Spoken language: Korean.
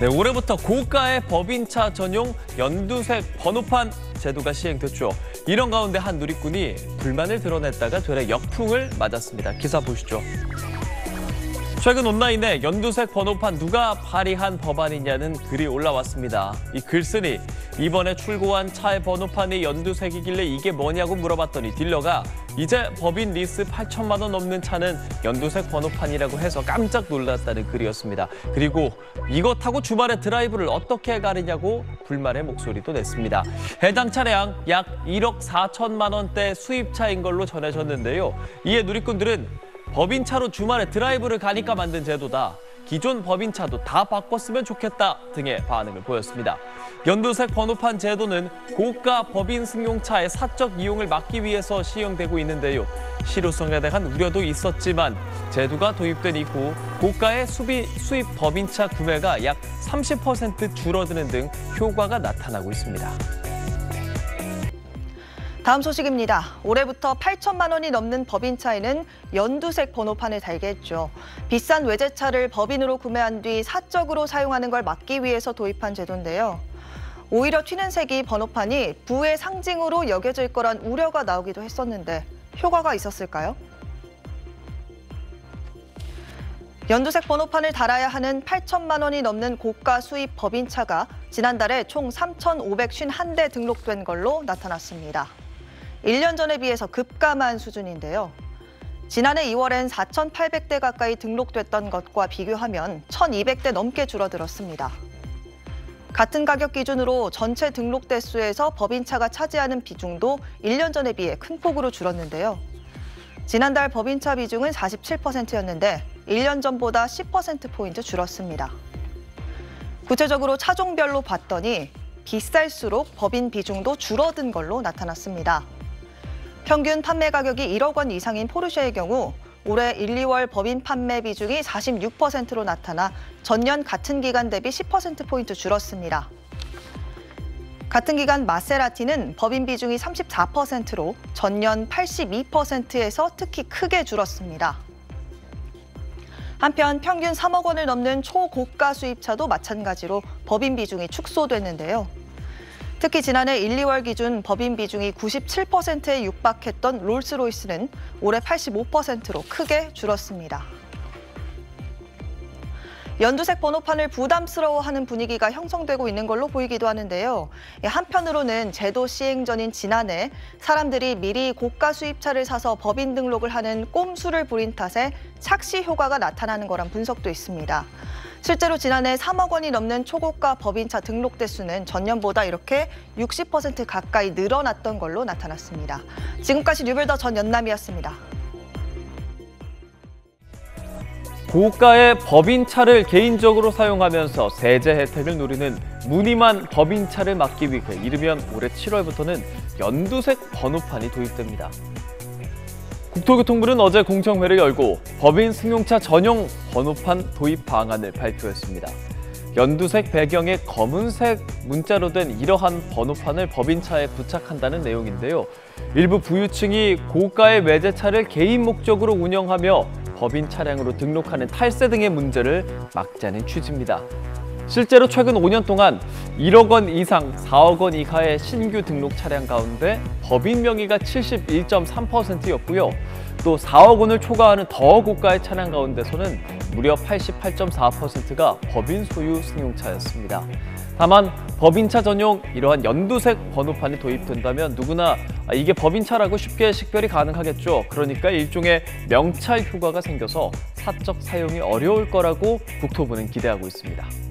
네, 올해부터 고가의 법인차 전용 연두색 번호판 제도가 시행됐죠. 이런 가운데 한 누리꾼이 불만을 드러냈다가 되레 역풍을 맞았습니다. 기사 보시죠. 최근 온라인에 연두색 번호판 누가 발의한 법안이냐는 글이 올라왔습니다. 이 글쓴이 이번에 출고한 차의 번호판이 연두색이길래 이게 뭐냐고 물어봤더니 딜러가 이제 법인 리스 8천만 원 넘는 차는 연두색 번호판이라고 해서 깜짝 놀랐다는 글이었습니다. 그리고 이거 타고 주말에 드라이브를 어떻게 가느냐고 불만의 목소리도 냈습니다. 해당 차량 약 1억 4천만 원대 수입차인 걸로 전해졌는데요. 이에 누리꾼들은 법인차로 주말에 드라이브를 가니까 만든 제도다. 기존 법인차도 다 바꿨으면 좋겠다 등의 반응을 보였습니다. 연두색 번호판 제도는 고가 법인 승용차의 사적 이용을 막기 위해서 시행되고 있는데요. 실효성에 대한 우려도 있었지만 제도가 도입된 이후 고가의 수입 법인차 구매가 약 30% 줄어드는 등 효과가 나타나고 있습니다. 다음 소식입니다. 올해부터 8천만 원이 넘는 법인차에는 연두색 번호판을 달게 했죠. 비싼 외제차를 법인으로 구매한 뒤 사적으로 사용하는 걸 막기 위해서 도입한 제도인데요. 오히려 튀는 색이 번호판이 부의 상징으로 여겨질 거란 우려가 나오기도 했었는데 효과가 있었을까요? 연두색 번호판을 달아야 하는 8천만 원이 넘는 고가 수입 법인차가 지난달에 총 3,551대 등록된 걸로 나타났습니다. 1년 전에 비해서 급감한 수준인데요. 지난해 2월엔 4,800대 가까이 등록됐던 것과 비교하면 1,200대 넘게 줄어들었습니다. 같은 가격 기준으로 전체 등록 대수에서 법인차가 차지하는 비중도 1년 전에 비해 큰 폭으로 줄었는데요. 지난달 법인차 비중은 47%였는데 1년 전보다 10%포인트 줄었습니다. 구체적으로 차종별로 봤더니 비쌀수록 법인 비중도 줄어든 걸로 나타났습니다. 평균 판매 가격이 1억 원 이상인 포르쉐의 경우 올해 1, 2월 법인 판매 비중이 46%로 나타나 전년 같은 기간 대비 10%포인트 줄었습니다. 같은 기간 마세라티는 법인 비중이 34%로 전년 82%에서 특히 크게 줄었습니다. 한편 평균 3억 원을 넘는 초고가 수입차도 마찬가지로 법인 비중이 축소됐는데요. 특히 지난해 1, 2월 기준 법인 비중이 97%에 육박했던 롤스로이스는 올해 85%로 크게 줄었습니다. 연두색 번호판을 부담스러워하는 분위기가 형성되고 있는 걸로 보이기도 하는데요. 한편으로는 제도 시행 전인 지난해 사람들이 미리 고가 수입차를 사서 법인 등록을 하는 꼼수를 부린 탓에 착시 효과가 나타나는 거란 분석도 있습니다. 실제로 지난해 3억 원이 넘는 초고가 법인차 등록 대수는 전년보다 이렇게 60% 가까이 늘어났던 걸로 나타났습니다. 지금까지 류별더 전 연남이었습니다. 고가의 법인차를 개인적으로 사용하면서 세제 혜택을 누리는 무늬만 법인차를 막기 위해 이르면 올해 7월부터는 연두색 번호판이 도입됩니다. 국토교통부는 어제 공청회를 열고 법인 승용차 전용 번호판 도입 방안을 발표했습니다. 연두색 배경에 검은색 문자로 된 이러한 번호판을 법인차에 부착한다는 내용인데요. 일부 부유층이 고가의 외제차를 개인 목적으로 운영하며 법인 차량으로 등록하는 탈세 등의 문제를 막자는 취지입니다. 실제로 최근 5년 동안 1억 원 이상 4억 원 이하의 신규 등록 차량 가운데 법인 명의가 71.3%였고요. 또 4억 원을 초과하는 더 고가의 차량 가운데서는 무려 88.4%가 법인 소유 승용차였습니다. 다만 법인차 전용 이러한 연두색 번호판이 도입된다면 누구나 이게 법인차라고 쉽게 식별이 가능하겠죠. 그러니까 일종의 명찰 효과가 생겨서 사적 사용이 어려울 거라고 국토부는 기대하고 있습니다.